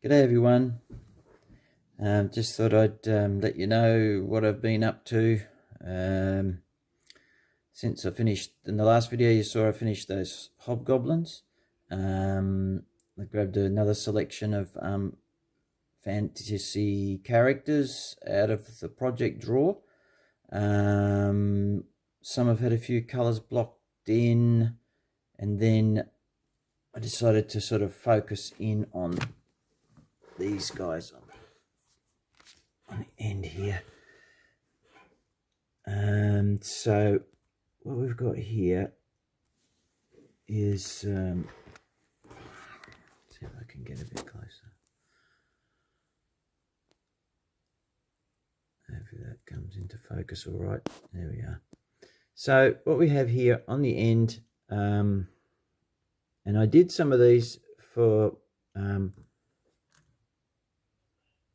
G'day everyone. Just thought I'd let you know what I've been up to since I finished. In the last video you saw I finished those hobgoblins. I grabbed another selection of fantasy characters out of the project drawer. Some have had a few colours blocked in, and then I decided to sort of focus in on these guys on the end here. And so what we've got here is see if I can get a bit closer. Hopefully that comes into focus all right. There we are. So what we have here on the end, and I did some of these for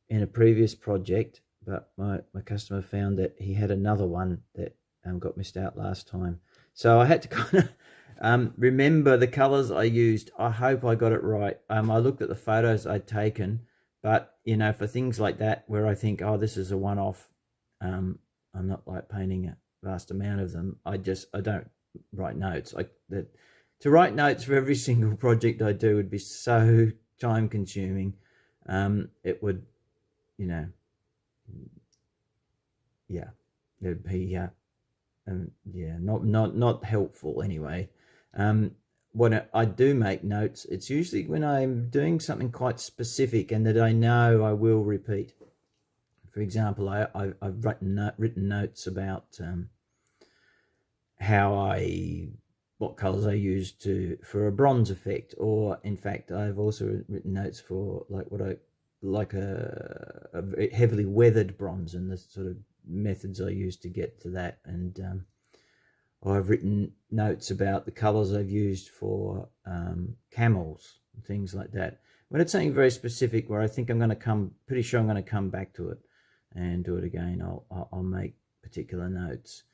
in a previous project, but my customer found that he had another one that got missed out last time. So I had to kind of remember the colors I used. I hope I got it right. I looked at the photos I'd taken, but you know, for things like that where I think, oh, this is a one-off, I'm not like painting a vast amount of them. I don't write notes. To write notes for every single project I do would be so time consuming. It would, you know, yeah, it'd be yeah, not helpful anyway. When I do make notes, it's usually when I'm doing something quite specific and that I know I will repeat. For example, I've written notes about what colors I used for a bronze effect, or in fact I've also written notes for a heavily weathered bronze and the sort of methods I use to get to that. And I've written notes about the colors I've used for camels and things like that. When it's something very specific where I think pretty sure I'm going to come back to it and do it again, I'll make particular notes.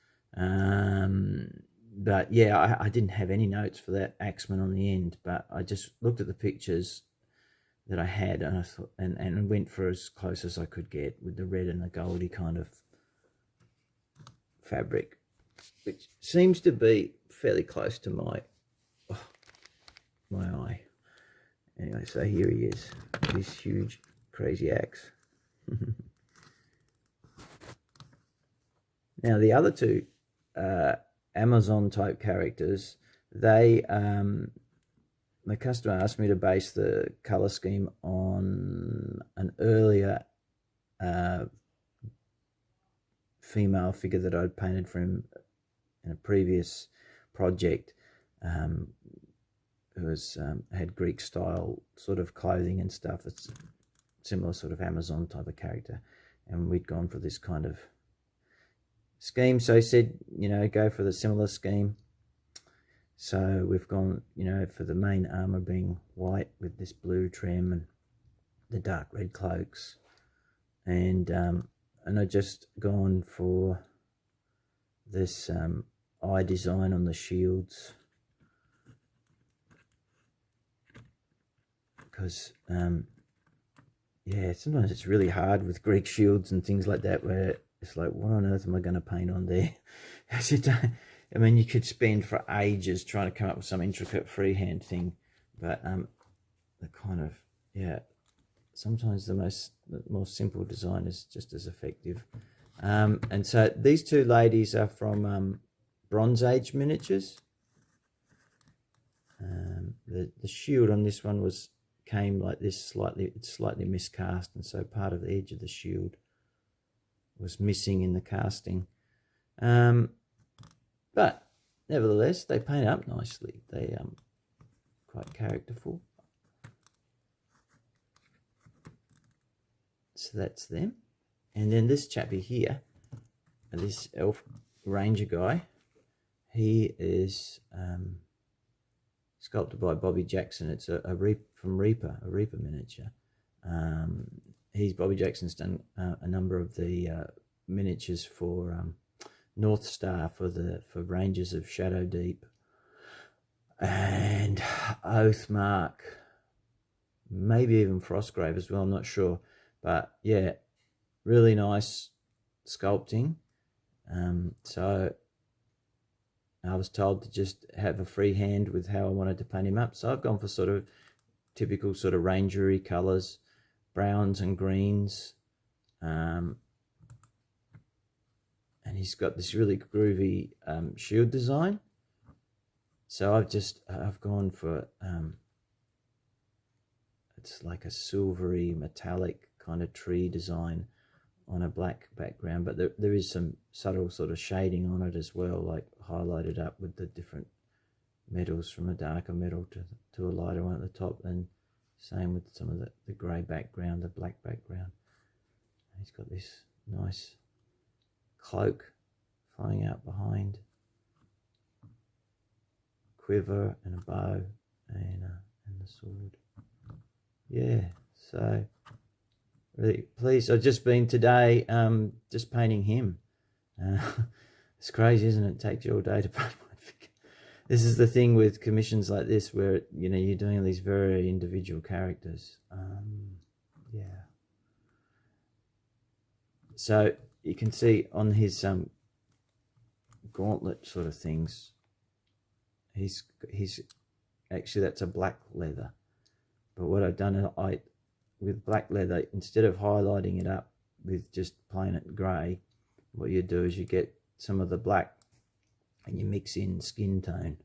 But yeah, I didn't have any notes for that axeman on the end, but I just looked at the pictures that I had, and I thought, and went for as close as I could get with the red and the goldy kind of fabric, which seems to be fairly close to my eye. Anyway, so here he is, this huge crazy axe. Now the other two Amazon type characters, they the customer asked me to base the color scheme on an earlier female figure that I'd painted for him in a previous project, who had Greek style sort of clothing and stuff. It's similar sort of Amazon type of character, and we'd gone for this kind of scheme. So he said, you know, go for the similar scheme. So we've gone, you know, for the main armor being white with this blue trim and the dark red cloaks, and I just gone for this eye design on the shields, because yeah, sometimes it's really hard with Greek shields and things like that, where it's like, what on earth am I going to paint on there? I mean, you could spend for ages trying to come up with some intricate freehand thing, but the kind of, yeah, sometimes the more simple design is just as effective. And so these two ladies are from Bronze Age miniatures. The shield on this one came like this, it's slightly miscast, and so part of the edge of the shield was missing in the casting. But nevertheless, they paint up nicely. They quite characterful. So that's them. And then this chappy here, this elf ranger guy, he is sculpted by Bobby Jackson. It's a Reaper miniature. Bobby Jackson's done a number of the miniatures for North Star, for Rangers of Shadow Deep and Oathmark, maybe even Frostgrave as well, I'm not sure. But yeah, really nice sculpting. So I was told to just have a free hand with how I wanted to paint him up. So I've gone for sort of typical sort of rangery colours, browns and greens. And he's got this really groovy shield design. So I've gone for, it's like a silvery metallic kind of tree design on a black background, but there is some subtle sort of shading on it as well, like highlighted up with the different metals, from a darker metal to a lighter one at the top, and same with some of the grey background, the black background. He's got this nice cloak flying out behind, quiver and a bow, and the sword. Yeah, so really pleased. I've just been today just painting him. It's crazy, isn't it? It takes you all day to paint one figure. This is the thing with commissions like this, where you're doing these very individual characters. Yeah. So you can see on his gauntlet sort of things, he's actually, that's a black leather. But what I've done, with black leather, instead of highlighting it up with just plain it grey, what you do is you get some of the black and you mix in skin tone.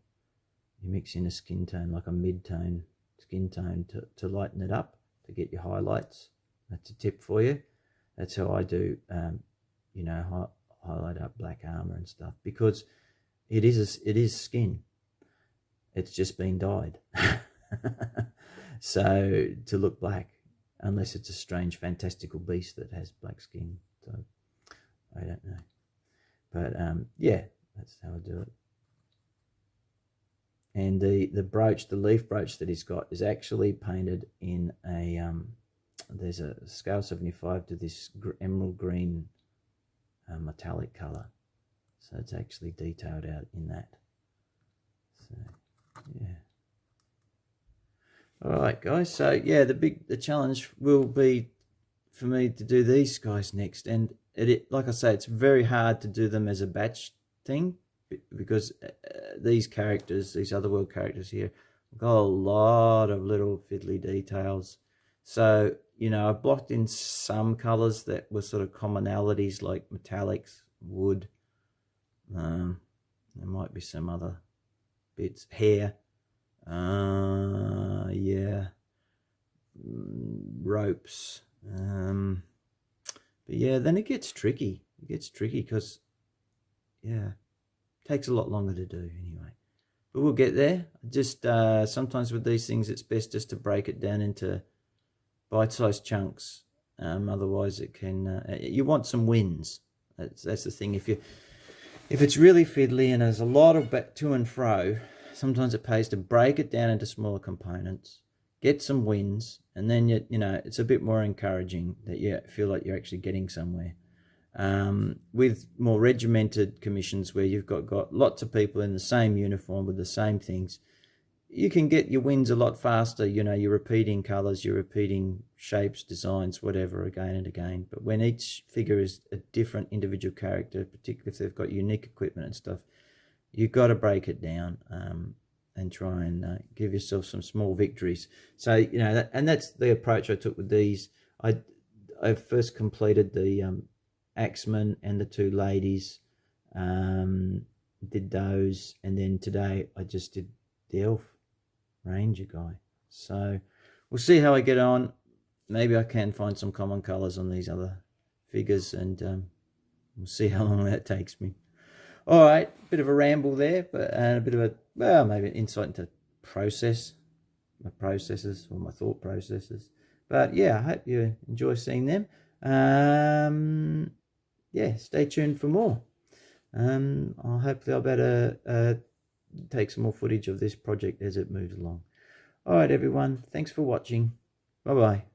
You mix in a skin tone, like a mid-tone skin tone, to lighten it up, to get your highlights. That's a tip for you. That's how I do, highlight up black armor and stuff, because it is skin. It's just been dyed. So to look black, unless it's a strange fantastical beast that has black skin. So I don't know. But yeah, that's how I do it. And the brooch, the leaf brooch that he's got, is actually painted in a there's a scale 75 to this emerald green metallic color. So it's actually detailed out in that. So yeah. All right, guys. So yeah, the challenge will be for me to do these guys next, and like I say, it's very hard to do them as a batch thing, because these characters, these Otherworld characters here, got a lot of little fiddly details. So I've blocked in some colors that were sort of commonalities, like metallics, wood. There might be some other bits, hair. Yeah, ropes. But yeah, then it gets tricky. It gets tricky because, yeah, it takes a lot longer to do anyway. But we'll get there. Just sometimes with these things, it's best just to break it down into bite-sized chunks. Otherwise, it can. You want some wins. That's the thing. If it's really fiddly and there's a lot of back to and fro, sometimes it pays to break it down into smaller components, get some wins, and then it's a bit more encouraging that you feel like you're actually getting somewhere. With more regimented commissions, where you've got lots of people in the same uniform with the same things, you can get your wins a lot faster. You're repeating colors, you're repeating shapes, designs, whatever, again and again. But when each figure is a different individual character, particularly if they've got unique equipment and stuff, you've got to break it down and try and give yourself some small victories. So and that's the approach I took with these. I first completed the Axeman and the two ladies, did those, and then today I just did the elf ranger guy. So we'll see how I get on. Maybe I can find some common colors on these other figures, and we'll see how long that takes me. All right, bit of a ramble there, but a bit of maybe an insight into my processes or my thought processes. But yeah, I hope you enjoy seeing them. Yeah, stay tuned for more. I'll hopefully I'll better take some more footage of this project as it moves along. All right, everyone. Thanks for watching. Bye-bye.